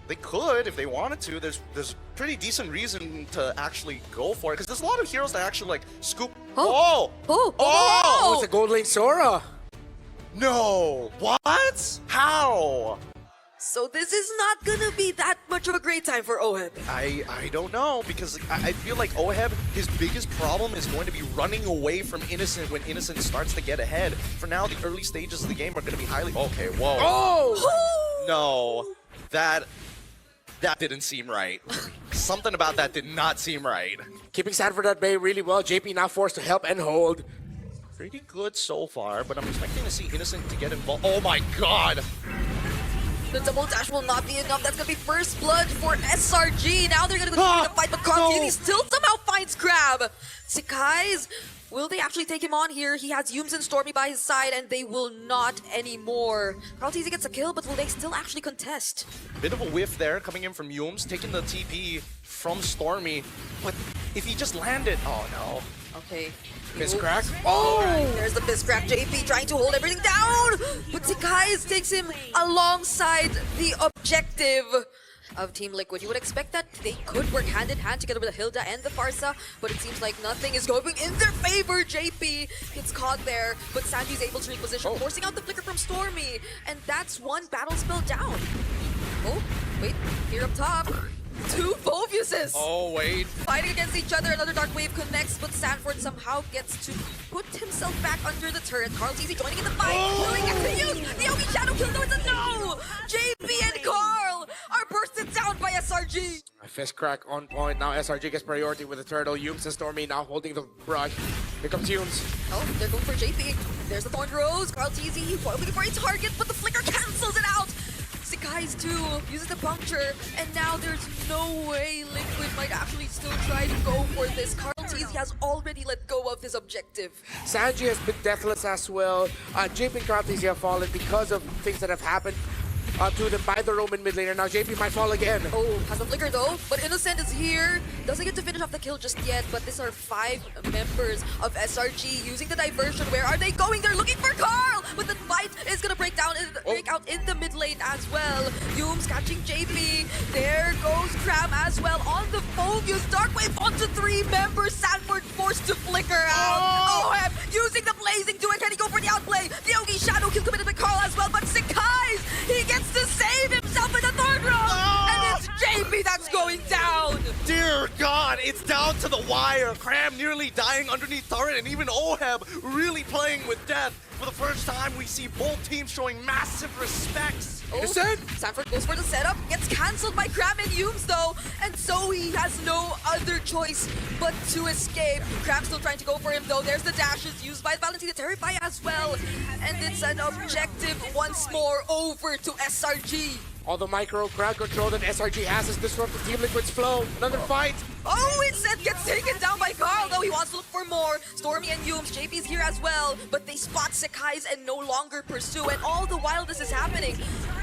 They could if they wanted to. There's pretty decent reason to actually go for it because there's a lot of heroes that actually like scoop. Oh! Oh, it's a gold lane Sora. No! What? How? So this is not gonna be that much of a great time for Oheb. I don't know because I feel like Oheb, his biggest problem is going to be running away from Innocent when Innocent starts to get ahead. For now, the early stages of the game are going to be highly... Okay, whoa. Oh! No, that didn't seem right. Something about that did not seem right. Keeping Sanford at bay really well. JP now forced to help and hold. Pretty good so far, but I'm expecting to see Innocent to get involved. Oh my god! The double dash will not be enough. That's gonna be first blood for SRG. Now they're gonna continue to fight, but Carl Keeley still somehow finds Crab. Sakai's, will they actually take him on here? He has Yums and Stormy by his side, and they will not anymore. Carl Keeley gets a kill, but will they still actually contest? Bit of a whiff there coming in from Yums, taking the TP from Stormy. But if he just landed... Oh no. Okay. Miss crack. Oh! There's the Miss Crack. JP trying to hold everything down! But Sakai's takes him alongside the objective of Team Liquid. You would expect that they could work hand in hand together with the Hilda and the Farsa, but it seems like nothing is going in their favor. JP gets caught there, but Sanji's able to reposition, forcing out the flicker from Stormy, and that's one battle spell down. Oh, wait, here up top. Two Phobiuses! Oh, wait. Fighting against each other, another Dark Wave connects, but Sanford somehow gets to put himself back under the turret. Carl Teasy joining in the fight. Will he get to use the Yogi Shadow Kill? No, it's a no! JP and Carl are bursted down by SRG. Fist crack on point. Now SRG gets priority with the turtle. Yums and Stormy now holding the brush. Here comes Yums. Oh, they're going for JP. There's the Thorn Rose. Carl Teasy looking for a target, but the flicker cancels it out. Sakai's too uses the puncture, and now there's no way Liquid might actually still try to go for this. Carl Teasy has already let go of his objective. Sanji has been deathless as well. JP and Carl Teasy have fallen because of things that have happened to them by the Roman mid laner. Now JP might fall again. Oh, has a flicker though, but Innocent is here. Doesn't get to finish off the kill just yet, but these are 5 members of SRG using the diversion. Where are they going? They're looking for Carl, but the fight is gonna break out in the mid lane as well. Yums catching JP. There goes Cram as well on the Phobius. Dark Wave onto 3 members. Sanford forced to flicker out. Oheb using the blazing duet. Can he go for the outplay? The Yogi Shadow Kill committed by Carl as well, but Sakai's, he gets to save himself in the third round, and it's JP that's going down. Dear God, it's down to the wire. Cram nearly dying underneath turret, and even Oheb really playing with death. For the first time, we see both teams showing massive respects. Innocent? Sanford goes for the setup, gets cancelled by Cram and Yums though, and so he has no other choice but to escape. Cram still trying to go for him though. There's the dashes used by Valentina Terrify as well, and it's an objective once more over to SRG. All the micro crowd control that SRG has is disrupting Team Liquid's flow. Another fight. Oh, Inset gets taken down by Carl, though he wants to look for more. Stormy and Yums, JP's here as well, but they spot Sakai's and no longer pursue, and all the while this is happening,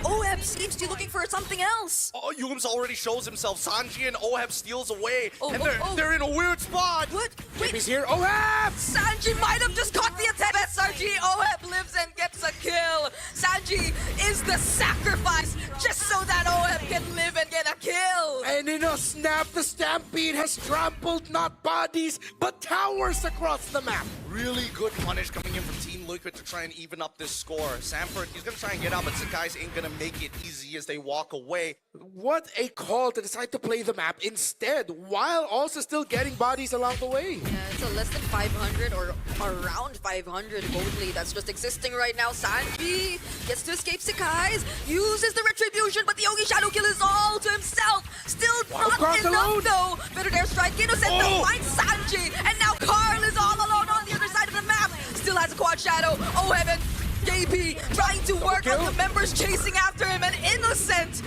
Oheb seems to be looking for something else. Oh, Yums already shows himself. Sanji and Oheb steals away, and they're in a weird spot. What? Wait. JP's here. Oheb! Sanji might have just caught the attack. SRG, Oheb lives and gets a kill. Sanji is the sacrifice just so that Oheb can live and get a kill. And in a snap, the Stampede has trampled not bodies, but towers across the map. Really good punish coming in from Team Liquid to try and even up this score. Sanford, he's gonna try and get out, but Sakai's ain't gonna make it easy as they walk away. What a call to decide to play the map instead, while also still getting bodies along the way. Yeah, it's a less than 500 or around 500 gold lead that's just existing right now. Sanji gets to escape Sakai's, uses the retribution, but the Yogi Shadow Kill is all to himself. Still not enough though. Better dare strike. Innocent no finds Sanji, and now Carl is all alone on the other side of the map. Still has a quad shadow. Oheb and JP trying to work on the members chasing after him, and Innocent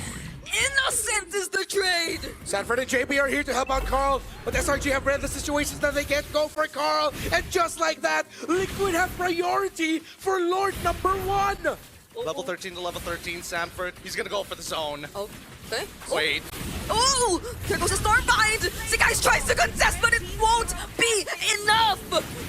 is the trade! Sanford and JP are here to help out Carl, but SRG have read the situations that they can't go for Carl, and just like that, Liquid have priority for Lord number 1! Level 13 to level 13, Sanford, he's gonna go for the zone. Oh, Okay. Wait. Oh, here goes the Stormbind. Sekai's tries to contest, but it won't be enough.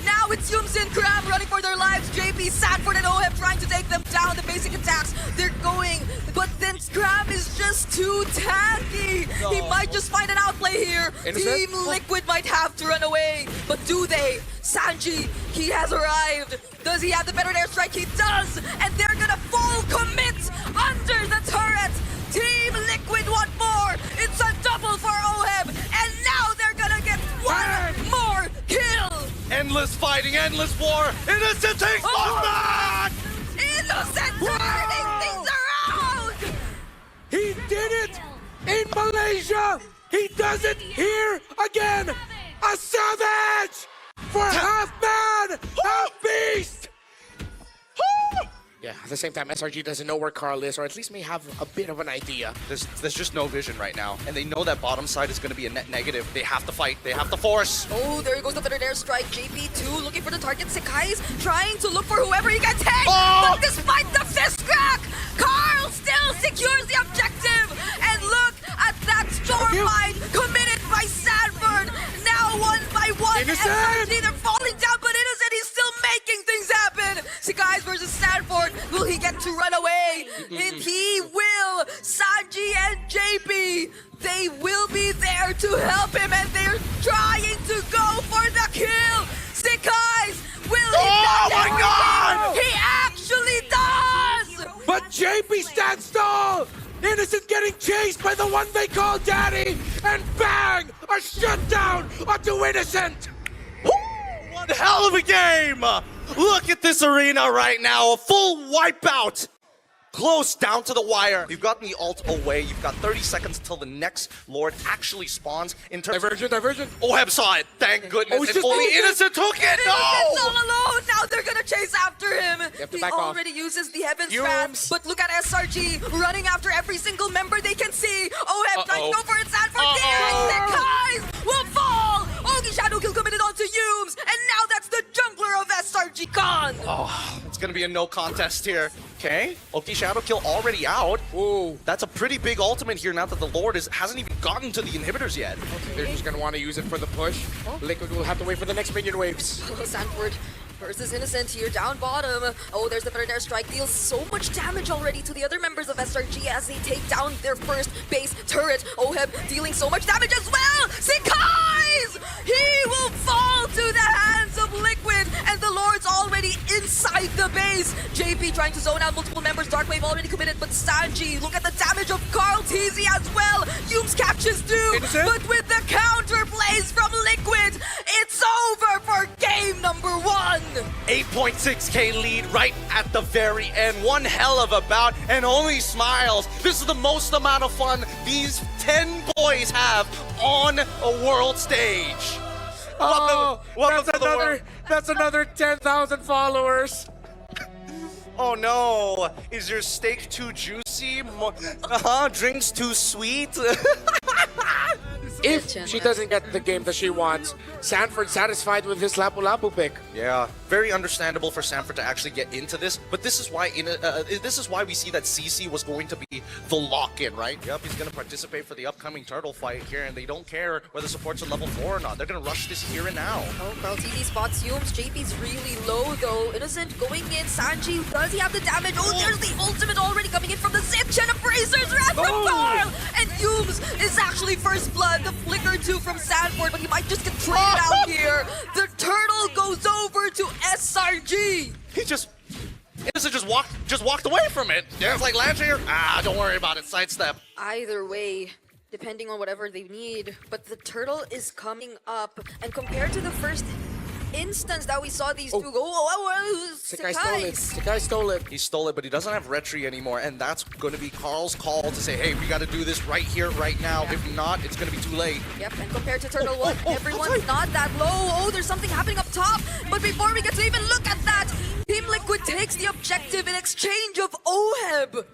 Now it's Yums and Crab running for their lives. JP, Sanford, and Oheb trying to take them down. The basic attacks, they're going, but then Crab is just too tanky. No. He might just find an outplay here. Innocent? Team Liquid might have to run away, but do they? Sanji, he has arrived. Does he have the better airstrike? He does, and they're gonna full commit under the turret. Team Liquid want more. It's a double for Oheb, and now they're gonna get one more kill. Endless fighting, endless war. Innocent takes one back. Innocent turning things around. He did it in Malaysia. He does it here again. A savage for half man, half beast. Yeah, at the same time, SRG doesn't know where Carl is, or at least may have a bit of an idea. There's just no vision right now, and they know that bottom side is going to be a net negative. They have to fight. They have to force. Oh, there goes the third airstrike. JP2 looking for the target. Sekai's trying to look for whoever he can take. Oh! But despite the fist crack, Carl still secures the objective. And look at that Stormlight committed by Sanford. Now one by one, Innocent! SRG, they're falling down, but Innocent, he's still making things happen. Sekai's versus Sanford. Will he get to run away? And he will. Sanji and JP, they will be there to help him, and they're trying to go for the kill. Sekai's, will he? Oh There my we God! go. He actually does. But JP stands tall. Innocent getting chased by the one they call Daddy, and bang! A shutdown onto Innocent. One hell of a game! Look at this arena right now, a full wipeout! Close down to the wire. You've gotten the ult away. You've got 30 seconds until the next Lord actually spawns. In terms Diversion. Oheb saw it, thank goodness. Oh, it's and just only Innocent. Innocent took it, Innocent's all no! alone. Now they're gonna chase after him. have to He back off. already uses the Heaven's Yums. Wrath, but look at SRG running after every single member they can see. Oheb trying to go for it. Sanford there, and Sekai's will fall. Ogi Shadow Kill committed onto Yums, and now that's the jungler of SRG gone. Oh, it's gonna be a no contest here. Okay, Oki Shadow Kill already out. Ooh. That's a pretty big ultimate here now that the Lord hasn't even gotten to the inhibitors yet. They're just gonna want to use it for the push. Liquid will have to wait for the next minion waves. Oh, Sanford versus Innocent here down bottom. Oh, there's the Predator strike. Deals so much damage already to the other members of SRG as they take down their first base turret. Oheb dealing so much damage as well. Sekai's! He will fall to the hands of Liquid, and the Lord's already inside the base. JP trying to zone out multiple members. Darkwave already committed, but Sanji, look at the damage of Carl TZ as well. Yums catches too, Innocent? but with the counter plays from Liquid, it's over for game number 1. 8.6k lead right at the very end. One hell of a bout, and only smiles. This is the most amount of fun these 10 boys have on a world stage. Oh, welcome to the world. that's another 10,000 followers. Oh no, is your steak too juicy? Drinks too sweet? If she doesn't get the game that she wants, Sanford satisfied with his Lapu-Lapu pick. Yeah, very understandable for Sanford to actually get into this, but this is why this is why we see that CC was going to be the lock-in, right? Yep, he's going to participate for the upcoming turtle fight here, and they don't care whether support's at level 4 or not. They're going to rush this here and now. Oh, Carl TZ spots Yums. JP's really low though. Innocent going in. Sanji, does he have the damage? Oh, there's the ultimate already coming in from the Zip. Chen Appraiser's Wrath from Carl! And Yums is actually first blood. The flicker too from Sanford, but he might just get traded out here. The turtle goes over to SRG. He Innocent just walked away from it. There's like land here. Don't worry about it. Sidestep. Either way, depending on whatever they need, but the turtle is coming up, and compared to the first instance that we saw these two go, Sekai stole it. Sekai stole it. He stole it, but he doesn't have Retri anymore, and that's going to be Carl's call to say, hey, we got to do this right here, right now. Yeah. If not, it's going to be too late. Yep, and compared to Turtle 1, everyone's not that low. Oh, there's something happening up top. But before we get to even look at that, Team Liquid takes the objective in exchange of Oheb.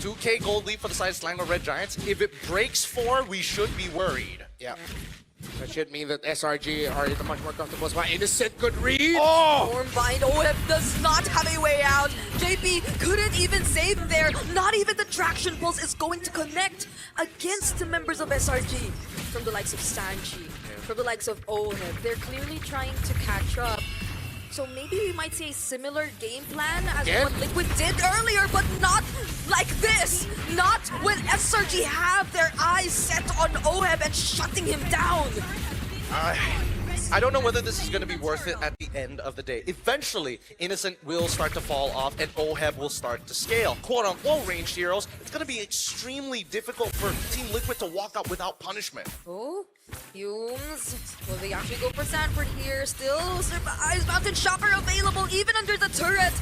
2k gold lead for the side of Selangor Red Giants. If it breaks 4, we should be worried. Yeah. That should mean that SRG are in a much more comfortable spot. Innocent, good read. Stormbind, OF does not have a way out. JP couldn't even save there. Not even the traction pulse is going to connect against the members of SRG. From the likes of Sanji, from the likes of OF, they're clearly trying to catch up. So maybe we might see a similar game plan as what Liquid did earlier, but not like this. Not when SRG have their eyes set on OHEB and shutting him down. I don't know whether this is going to be worth it at the end of the day. Eventually, Innocent will start to fall off and OHEB will start to scale. Quote-unquote ranged heroes, it's going to be extremely difficult for Team Liquid to walk out without punishment. Oh, Humes. Will they actually go for Sanford here? Still, Surprise Mountain Shocker available even under the turret.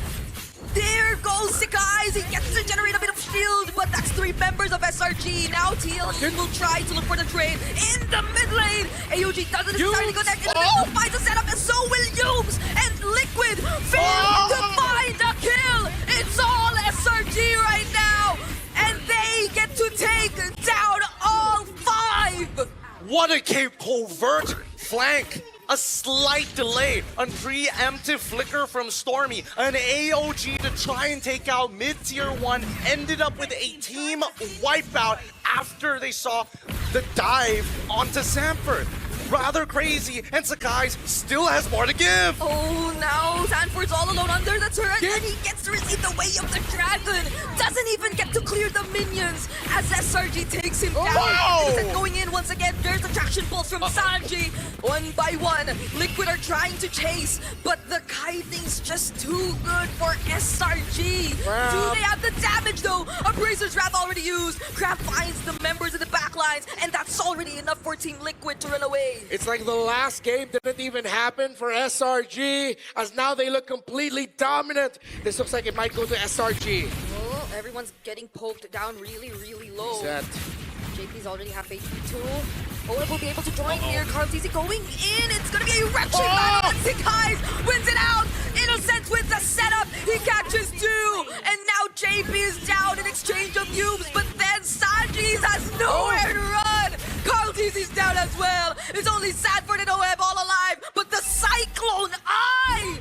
There goes Sikai's. He gets to generate a bit of shield, but that's 3 members of SRG. Now TL will try to look for the trade in the mid lane. AOG doesn't necessarily connect. Innocent will find the setup, and so will Humes. And Liquid fail to find a kill. It's all SRG right now, and they get to take down all 5. What a covert flank! A slight delay, a preemptive flicker from Stormy, an AOG to try and take out mid-tier 1, ended up with a team wipeout after they saw the dive onto Sanford. Rather crazy, and Sakai's still has more to give. Oh, now Sanford's all alone under the turret, and he gets to receive the way of the dragon. Doesn't even get to clear the minions as SRG takes him down. Innocent going in once again. There's the traction pulse from Sanji. 1 by 1, Liquid are trying to chase, but the kiting's just too good for SRG. Do they have the damage though? Abraser's Wrath already used. Crab finds the members of the backlines, and that's already enough for Team Liquid to run away. It's like the last game didn't even happen for SRG, as now they look completely dominant. This looks like it might go to SRG. Oh, everyone's getting poked down really, really low. Set. JP's already half HP too. OF will be able to join here. Carltese going in. It's going to be a wretched battle. And Sikai's wins it out. Innocent with the setup. He catches 2. And now JP is down in exchange of Humes. But then Sanji has nowhere to run. Carltese is down as well. It's only Sanford and OF all alive. But the Cyclone Eye.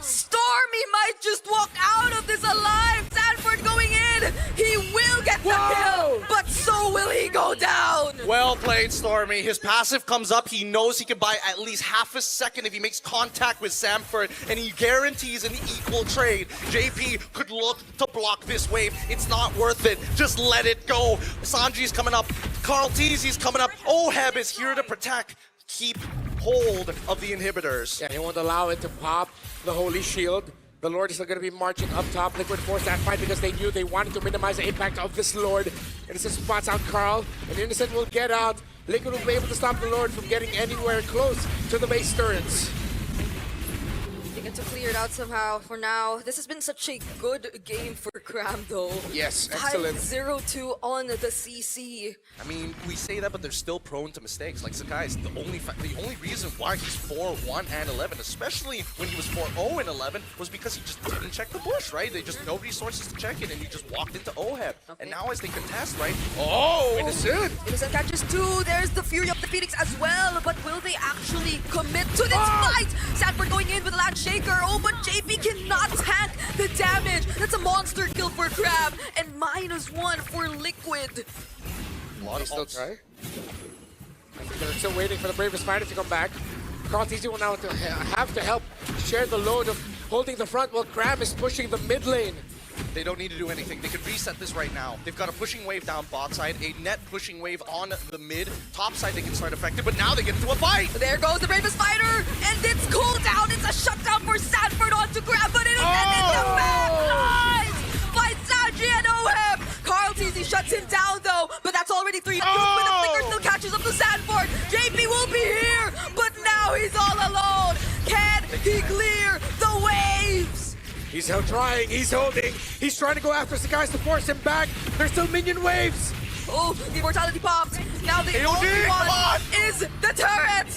Stormy might just walk out of this alive. Sanford going in. He will get the kill, but so will he go down. Well played, Stormy. His passive comes up. He knows he can buy at least half a second if he makes contact with Sanford, and he guarantees an equal trade. JP could look to block this wave. It's not worth it. Just let it go. Sanji's coming up. Carltese's coming up. OHEB is here to protect. Keep hold of the inhibitors. Yeah, he won't allow it to pop the Holy Shield. The Lord is still going to be marching up top. Liquid forced that fight because they knew they wanted to minimize the impact of this Lord. Innocent spots out Carl, and Innocent will get out. Liquid will be able to stop the Lord from getting anywhere close to the base turrets. They get to clear it out somehow. For now, this has been such a good game for Cram though. Yes, excellent. 5-0-2 on the CC. I mean, we say that, but they're still prone to mistakes. Like Sakai is the only reason why he's 4-1 and 11, especially when he was 4-0 and 11, was because he just didn't check the bush, right? They just no resources to check it, and he just walked into OHEB. And now as they contest, right? Oh, Innocent! Innocent catches 2. There's the Fury of the Phoenix as well, but will they actually commit to this fight? Sanford going in with a Land Shaker. Oh, but JP cannot tank the damage. That's a monster kill for Crab, and -1 for Liquid. They still try. They're still waiting for the Bravest Fighter to come back. Carltese will now have to help share the load of holding the front while Cram is pushing the mid lane. They don't need to do anything. They could reset this right now. They've got a pushing wave down bot side, a net pushing wave on the mid. Top side they can start effective, but now they get into a fight. There goes the Bravest Fighter, and it's cooldown. It's a shutdown for Sanford onto Grab, but Innocent in the back lines. Fights Sanji and OHEB. Carltese shuts him down though, but that's already 3. With the flicker still catches up to Sanford. JP will be here, but now he's all alone. Can he clear the waves? He's still trying, he's holding, he's trying to go after the guys to force him back. There's still minion waves. Oh, the immortality popped. Now the AOG, only one is the turret.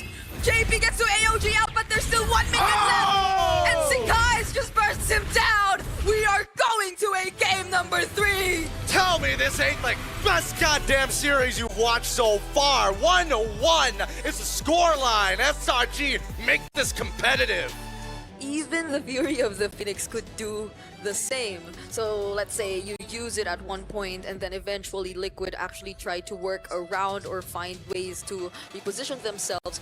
JP gets to AOG out, but there's still 1 minion left. And Sikai's just bursts him down. We are going to a game number 3. Tell me this ain't the best goddamn series you watched so far. 1-1 is the scoreline. SRG, make this competitive. Even the Fury of the Phoenix could do the same. So let's say you use it at one point and then eventually Liquid actually try to work around or find ways to reposition themselves.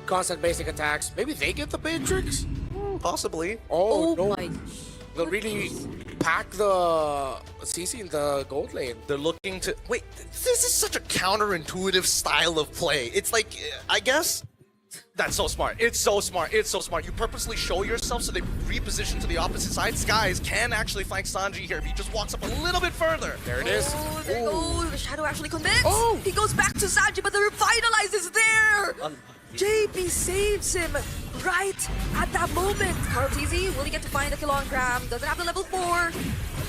Constant basic attacks. Maybe they get the Matrix? Possibly. Oh, no. my They'll really pack the CC in the gold lane. They're looking to... Wait, this is such a counterintuitive style of play. It's like, I guess... That's so smart. It's so smart. It's so smart. You purposely show yourself so they reposition to the opposite side. Skies can actually find Sanji here if he just walks up a little bit further. There it is. Oh, there you go. The Shadow actually commits. Oh. He goes back to Sanji, but the Revitalize is there. JP saves him right at that moment. Carl TZ, will he get to find a kill on Cram? Doesn't have the level 4.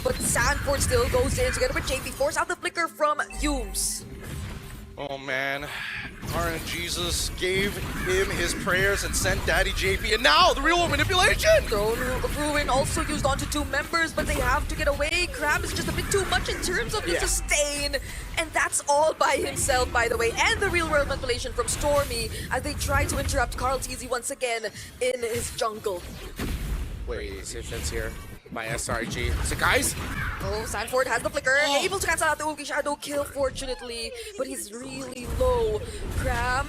But Sanford still goes in together with JP. Force out the flicker from Yumes. Oh man, RNGesus gave him his prayers and sent Daddy JP, and now the real manipulation! Throne of Ruin also used onto 2 members, but they have to get away. Crab is just a bit too much in terms of the sustain, and that's all by himself, by the way. And the real world manipulation from Stormy as they try to interrupt Carl TZ once again in his jungle. Wait, decisions here by SRG. So guys, Oh, Sanford has the flicker, able to cancel out the Oogie Shadow kill, fortunately, but he's really low. Cram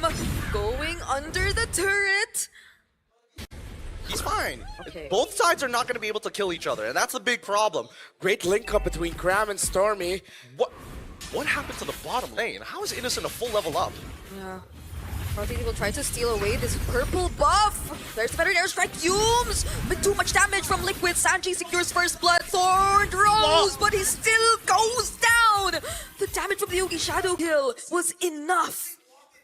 going under the turret. He's fine. Okay. Both sides are not going to be able to kill each other, and that's the big problem. great link up between Cram and Stormy. What happened to the bottom lane? How is Innocent a full level up? Yeah. Carl will try to steal away this purple buff. There's a better airstrike. Yumes! But too much damage from Liquid. Sanji secures first blood. Thorn Rose, but he still goes down. The damage from the Yugi Shadow kill was enough.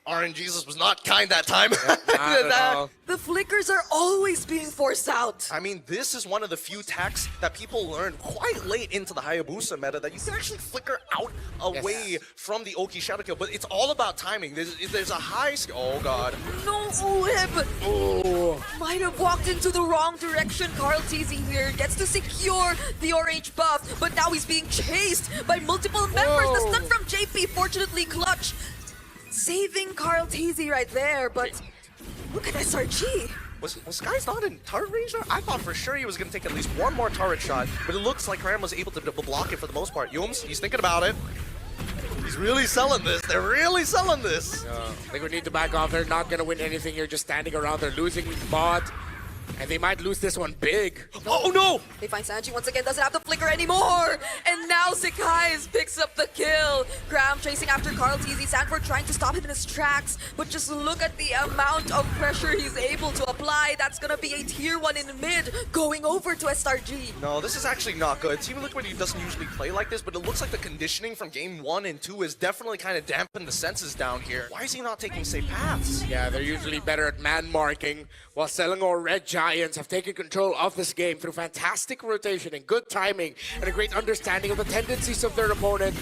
RNGesus was not kind that time. Not at all. The flickers are always being forced out. I mean, this is one of the few techs that people learned quite late into the Hayabusa meta that you can actually flicker out away from the Oki Shadow kill, but it's all about timing. There's a high... Oh, God. No, Oheb! Oh, Might have walked into the wrong direction. Carl TZ here gets to secure the orange buff, but now he's being chased by multiple members. The stun from JP, fortunately clutch, saving Carl TZ right there, but look at SRG. Was Sky's not in turret range there? I thought for sure he was going to take at least one more turret shot, but it looks like Ram was able to block it for the most part. Yumes, he's thinking about it. He's really selling this. They're really selling this. they would need to back off. They're not gonna win anything here just standing around. They're losing bot, and they might lose this one big. Oh, no! They find Sanji once again, doesn't have the flicker anymore. And now Sekais picks up the kill. Graham chasing after Carl TZ. Sanford trying to stop him in his tracks. But just look at the amount of pressure he's able to apply. That's going to be a tier 1 in mid going over to SRG. No, this is actually not good. Team Liquid doesn't usually play like this, but it looks like the conditioning from game 1 and 2 has definitely kind of dampened the senses down here. Why is he not taking safe paths? Yeah, they're usually better at man marking, while Selangor Red Giants have taken control of this game through fantastic rotation and good timing and a great understanding of the tendencies of their opponent.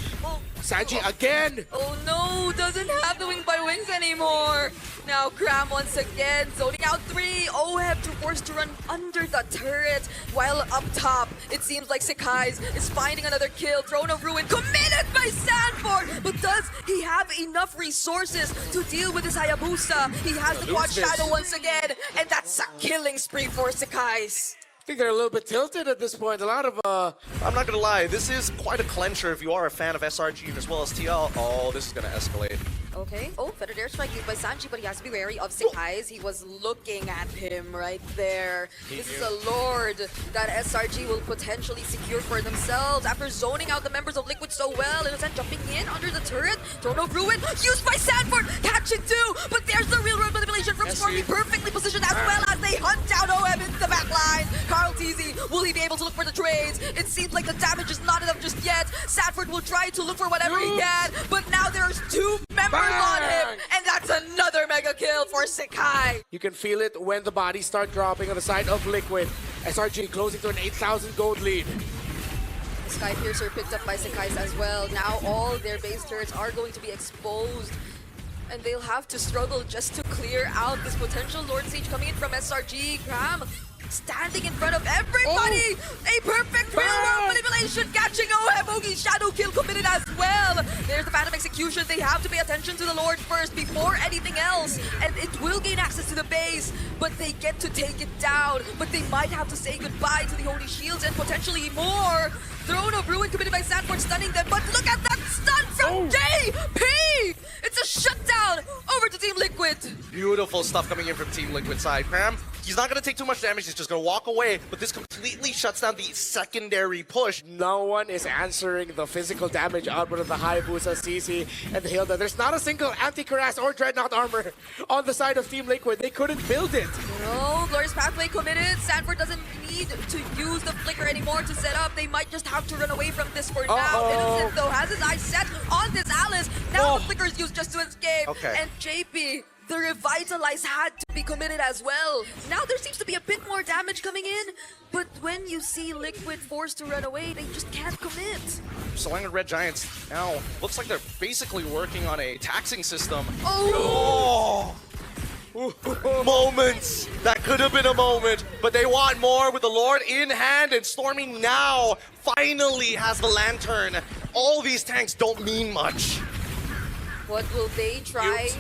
Sanji again! Oh no, doesn't have the wing by wings anymore. Now Cram once again, zoning out 3. Oheb forced to run under the turret, while up top, it seems like Sekais is finding another kill. Throne of Ruin committed by Sanford, but does he have enough resources to deal with his Hayabusa? He has the quad shadow once again, and that's a killing spree for Sekais. I think they're a little bit tilted at this point. A lot of I'm not gonna lie, this is quite a clencher if you are a fan of SRG as well as TL. Oh, this is gonna escalate. Okay. Oh, feathered airstrike used by Sanji, but he has to be wary of Sekais. He was looking at him right there. This is a lord that SRG will potentially secure for themselves after zoning out the members of Liquid so well. Innocent jumping in under the turret. Throne of Ruin used by Sanford. Catching too, but there's the real world manipulation from Stormy, perfectly positioned as well as they hunt down OM into the back line. Carl TZ, will he be able to look for the trades? It seems like the damage is not enough just yet. Sanford will try to look for whatever he can, but now there's 2 members on him, and that's another mega kill for Sekai. You can feel it when the bodies start dropping on the side of Liquid. SRG closing to an 8,000 gold lead. Sky Piercer picked up by Sekais as well. Now all their base turrets are going to be exposed, and they'll have to struggle just to clear out this potential Lord Siege coming in from SRG. Cram standing in front of everybody. A perfect real-world manipulation, catching Bogey shadow kill committed as well. There's the Phantom Execution. They have to pay attention to the Lord first before anything else, and it will gain access to the base, but they get to take it down. But they might have to say goodbye to the Holy Shields and potentially more. Throne of Ruin committed by Sanford, stunning them, but look at that stun from JP! It's a shutdown over to Team Liquid. Beautiful stuff coming in from Team Liquid side. Pam, he's not going to take too much damage. He's just going to walk away, but this completely shuts down the secondary push. No one is answering the physical damage output of the Hayabusa, CC, and Hilda. There's not a single anti-cuirass or dreadnought armor on the side of Team Liquid. They couldn't build it. No, Glorious Pathway committed. Sanford doesn't need to use the flicker anymore to set up. They might just have to run away from this for now. Innocent, though, has his eyes set on this Alice. Now the flicker is used just to escape. And JP, the Revitalize had to be committed as well. Now there seems to be a bit more damage coming in, but when you see Liquid forced to run away, they just can't commit. Selangor Red Giants now looks like they're basically working on a taxing system. Moments! That could have been a moment, but they want more with the Lord in hand, and Stormy now finally has the lantern. All these tanks don't mean much. What will they try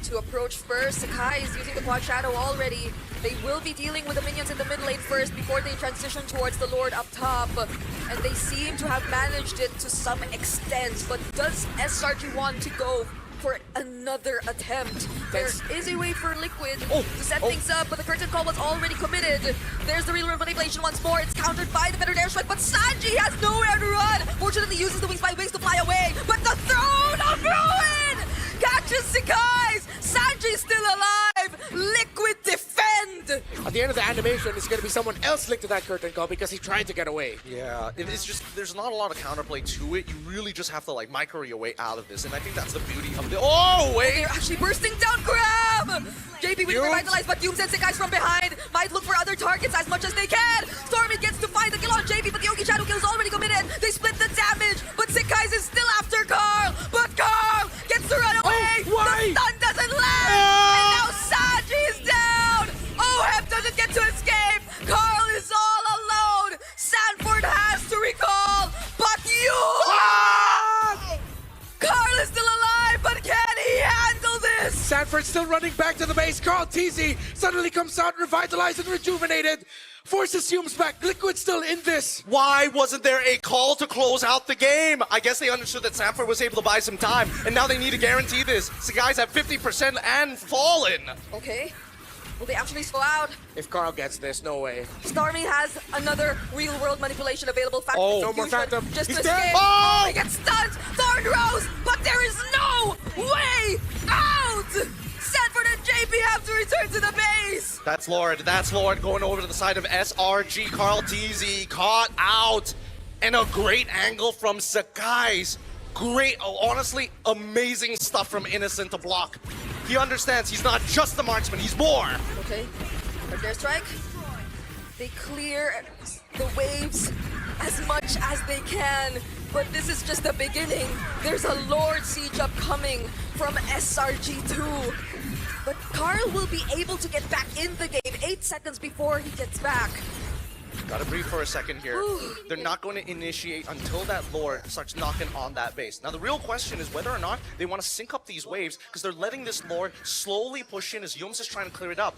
to approach first? Sakai is using the Quad Shadow already. They will be dealing with the minions in the mid lane first before they transition towards the Lord up top. And they seem to have managed it to some extent, but does SRG want to go for another attempt? There is a way for Liquid to set things up, but the curtain call was already committed. There's the real world manipulation once more. It's countered by the Fettered Airstrike, but Sanji has nowhere to run. Fortunately uses the Wings by Wings to fly away, but the Throne of Ruin catches Sakai's. Sanji's still alive. Liquid defend. At the end of the animation, it's going to be someone else linked to that curtain call because he tried to get away. Yeah, it's just, there's not a lot of counterplay to it. You really just have to like micro your way out of this, and I think that's the beauty of the— oh, wait! They're actually bursting down Grab! JP with Revitalize, but Doom sends guys from behind. Might look for other targets as much as they can. Stormy gets to find the kill on JP, but the Yogi Shadow kill is already committed. They split the damage, but Sekai's is still after Carl. But Carl gets to run away. The stun doesn't land. And now Saji is down. Oheb doesn't get to escape. Carl is all alone. Sanford has to recall, but Carl is still alive, but can he handle this? Sanford still running back to the base. Carl TZ suddenly comes out revitalized and rejuvenated. Forces Humes back. Liquid still in this. Why wasn't there a call to close out the game? I guess they understood that Sanford was able to buy some time, and now they need to guarantee this. The guys have 50% and fallen. Okay. Will they actually slow out? If Carl gets this, no way. Stormy has another real-world manipulation available. No more Phantom. Just He's to dead. escape. Oh! He gets stunned. Thorn Rose, but there is no way out. Sanford and JP have to return to the base. That's Lord. That's Lord going over to the side of SRG. Carl TZ caught out. And a great angle from Sakai's. Great, honestly, amazing stuff from Innocent to block. He understands he's not just the marksman, he's more. Okay, but their strike. They clear the waves as much as they can, but this is just the beginning. There's a Lord Siege upcoming from SRG2. But Carl will be able to get back in the game 8 seconds before he gets back. Gotta breathe for a second here. They're not going to initiate until that Lord starts knocking on that base. Now the real question is whether or not they want to sync up these waves, because they're letting this Lord slowly push in as Yums is trying to clear it up.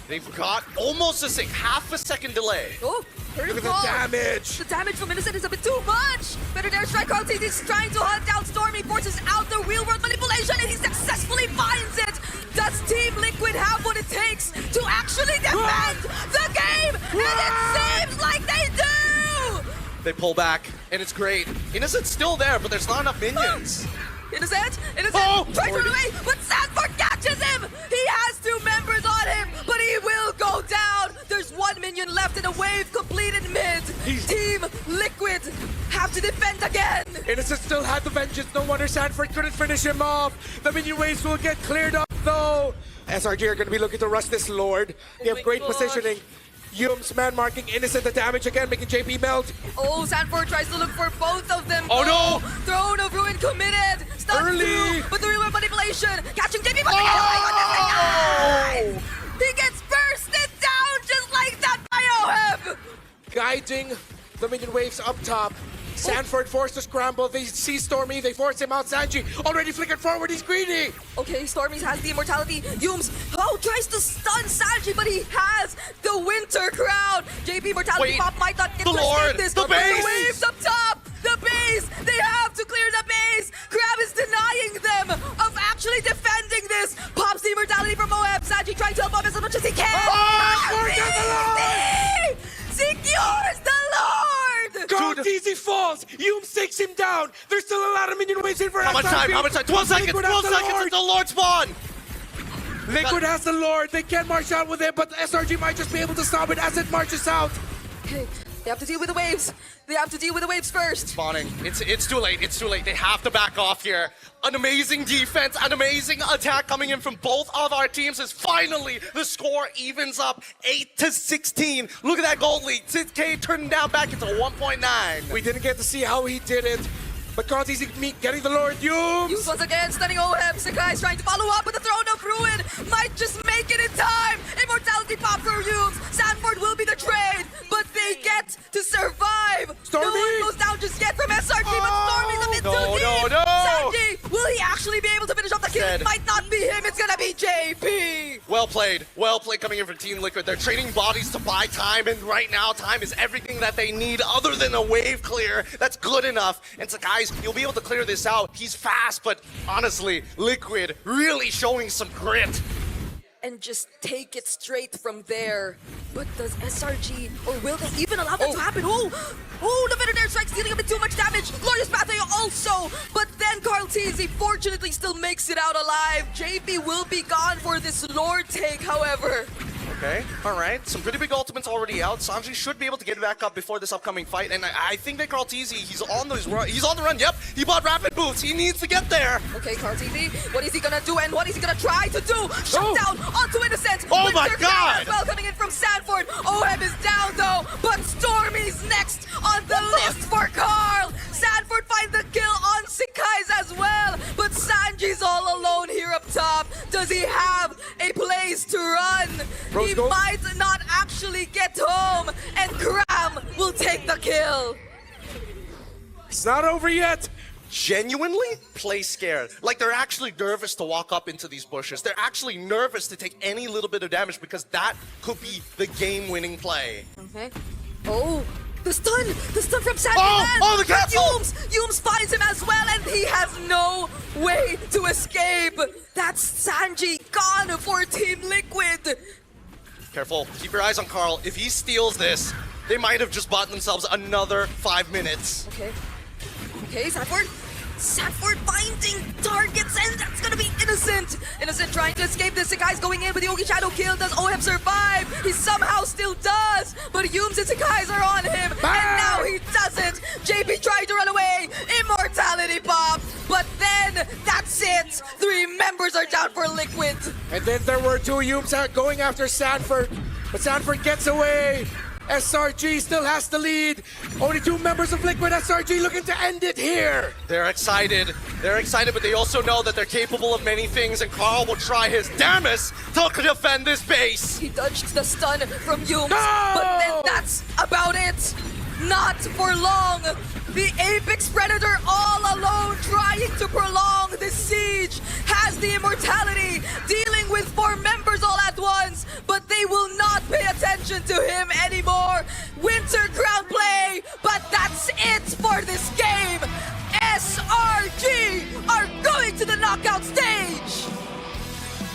They've got almost a sync, half a second delay. Oh, Look at the damage. The damage from Innocent is a bit too much. Better there, strike. Carl TZ is trying to hunt down Stormy, forces out the real world manipulation, and he successfully finds it. Does Team Liquid have what it takes to actually defend the game? And it seems like they do! They pull back, and it's great. Innocent's still there, but there's not enough minions. Innocent tries to run away, but Sanford catches him! He has 2 members on him, but he will go down! There's 1 minion left in a wave completed mid. Team Liquid have to defend again! Innocent still had the vengeance. No wonder Sanford couldn't finish him off. The minion waves will get cleared up though. SRG are going to be looking to rush this Lord. They have great positioning. Yums man marking Innocent the damage again, making JP melt. Oh, Sanford tries to look for both of them. Oh no! Throne of Ruin committed. Early. But the real manipulation catching JP. Oh! He gets bursted down just like that by a hiding the minion waves up top. Sanford forced to scramble. They see Stormy. They force him out. Sanji already flickered forward. He's greedy. Okay, Stormy has the immortality. Yums, tries to stun Sanji, but he has the Winter Crown. JP Mortality Wait, Pop might not get the to Lord, escape this. the base! The waves up top. The base. They have to clear the base. Crab is denying them of actually defending this. Pops the immortality from Moab. Sanji trying to help him as much as he can. Secures the Lord. God, easy falls. Yums takes him down. There's still a lot of minion waves in for How much time? SRG. How much time? 12 seconds. Liquid 12 has the seconds Lord. until Lord spawn. Liquid has the Lord. They can march out with it, but SRG might just be able to stop it as it marches out. Okay, they have to deal with the waves. They have to deal with the waves first. Spawning. It's too late. It's too late. They have to back off here. An amazing defense, an amazing attack coming in from both of our teams as finally the score evens up 8-16. Look at that gold lead. 6K turning down back into 1.9. We didn't get to see how he did it, but God's easy meet getting the Lord. Yums Yums. once again stunning Oheb. Sakai's trying to follow up with the Throne of Ruin. Might just make it in time. Immortality pop for Yums. Sanford will be the trade, but they get to survive. Stormy. No one goes down just yet from SRG, but Stormy's a bit too deep. No. Sanji, will he actually be able to finish off the kill? Dead. It might not be him. It's gonna be JP. Well played coming in from Team Liquid. They're trading bodies to buy time, and right now time is everything that they need other than a wave clear. That's good enough. And so guys, you'll be able to clear this out. He's fast, but honestly, Liquid really showing some grit. And just take it straight from there. But does SRG, or will they even allow that to happen? Oh, the Veteran Strike's dealing a bit too much damage. Glorious Pathway also. But then Carl Teasy fortunately still makes it out alive. JP will be gone for this Lord take, however. Okay, all right. Some pretty big ultimates already out. Sanji should be able to get back up before this upcoming fight, and I think that Carl Teasy, he's on the run. Yep, he bought rapid boots. He needs to get there. Okay, Carl Teasy, what is he gonna do, and what is he gonna try to do? Shut down onto Innocent. Oh my Winter God! Crown as well coming in from Sanford. Oheb is down though, but Stormy's next on the list for Carl. Sanford finds the kill on Sakai's as well, but Sanji's all alone here up top. Does he have a place to run? He might not actually get home, and Cram will take the kill. It's not over yet. Genuinely play scared. Like they're actually nervous to walk up into these bushes. They're actually nervous to take any little bit of damage because that could be the game-winning play. Okay. Oh, the stun from Sanji. Oh, the capsule! Yums finds him as well, and he has no way to escape. That's Sanji gone for Team Liquid. Careful, keep your eyes on Carl. If he steals this, they might have just bought themselves another 5 minutes. Okay, Sanford finding targets, and that's gonna be Innocent. Innocent trying to escape this. Sakai's going in with the Ogi Shadow kill. Does Oheb survive? He somehow still does, but Yums and Sakai's are on him, and now he doesn't. JP tried to run away. Immortality pop, but then that's it. 3 members are down for Liquid. And then there were 2 Yums going after Sanford, but Sanford gets away. SRG still has the lead. Only 2 members of Liquid. SRG looking to end it here. They're excited, but they also know that they're capable of many things, and Carl will try his damnedest to defend this base. He dodged the stun from Yums, but then that's about it. Not for long. The Apex Predator all alone trying to prolong the siege has the immortality, dealing with 4 members all at once, but they will not pay attention to him anymore. Winter Crown play